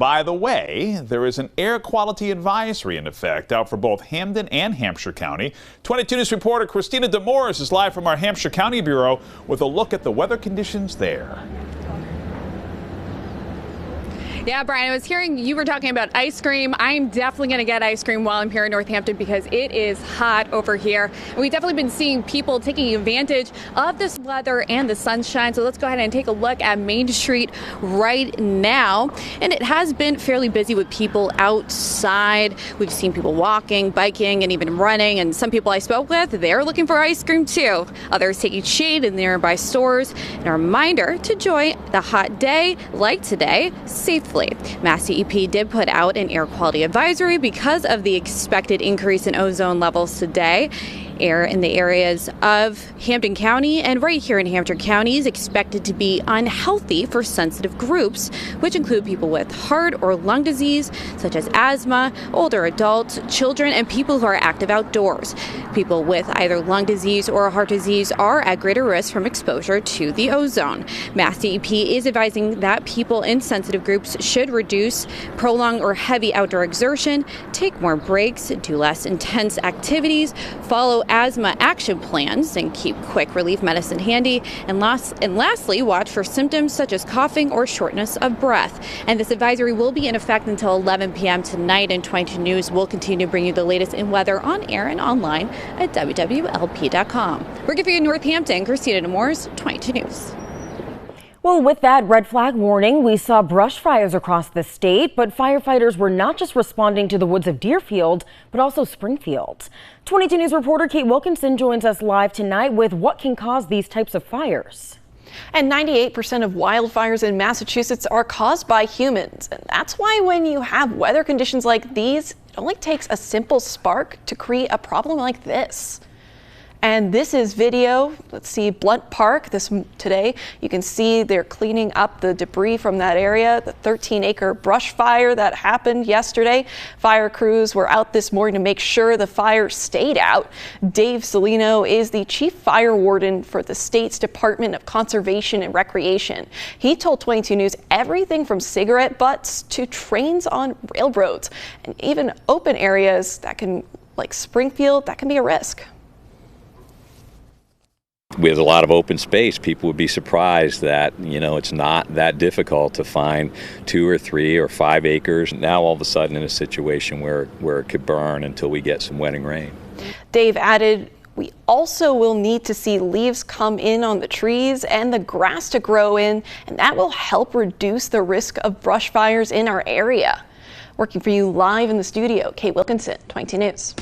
By the way, there is an air quality advisory in effect out for both Hampden and Hampshire County. 22 News reporter Christina DeMorris is live from our Hampshire County Bureau with a look at the weather conditions there. Yeah, Brian, I was hearing you were talking about ice cream. I'm definitely going to get ice cream while I'm here in Northampton because it is hot over here. And we've definitely been seeing people taking advantage of this weather and the sunshine. So let's go ahead and take a look at Main Street right now. And it has been fairly busy with people outside. We've seen people walking, biking, and even running. And some people I spoke with, they're looking for ice cream too. Others taking shade in nearby stores. And a reminder to enjoy the hot day like today safely. Mass DEP did put out an air quality advisory because of the expected increase in ozone levels today. Air in the areas of Hampden County and right here in Hampshire County is expected to be unhealthy for sensitive groups, which include people with heart or lung disease, such as asthma, older adults, children, and people who are active outdoors. People with either lung disease or heart disease are at greater risk from exposure to the ozone. Mass DEP is advising that people in sensitive groups should reduce prolonged or heavy outdoor exertion, take more breaks, do less intense activities, follow asthma action plans, and keep quick relief medicine handy. And lastly, watch for symptoms such as coughing or shortness of breath. And this advisory will be in effect until 11 p.m. tonight, and 22 News will continue to bring you the latest in weather on air and online at wwlp.com. We're giving you Northampton, Christina DeMorris, 22 News. Well, with that red flag warning, we saw brush fires across the state, but firefighters were not just responding to the woods of Deerfield, but also Springfield. 22 News reporter Kate Wilkinson joins us live tonight with what can cause these types of fires. And 98% of wildfires in Massachusetts are caused by humans. And that's why when you have weather conditions like these, it only takes a simple spark to create a problem like this. And this is video. Let's see, Blunt Park today. You can see they're cleaning up the debris from that area, the 13-acre brush fire that happened yesterday. Fire crews were out this morning to make sure the fire stayed out. Dave Salino is the chief fire warden for the state's Department of Conservation and Recreation. He told 22 News everything from cigarette butts to trains on railroads and even open areas that can, like Springfield, that can be a risk. With a lot of open space, people would be surprised that, it's not that difficult to find 2 or 3 or 5 acres. Now all of a sudden in a situation where it could burn until we get some wetting rain. Dave added, we also will need to see leaves come in on the trees and the grass to grow in, and that will help reduce the risk of brush fires in our area. Working for you live in the studio, Kate Wilkinson, 22 News.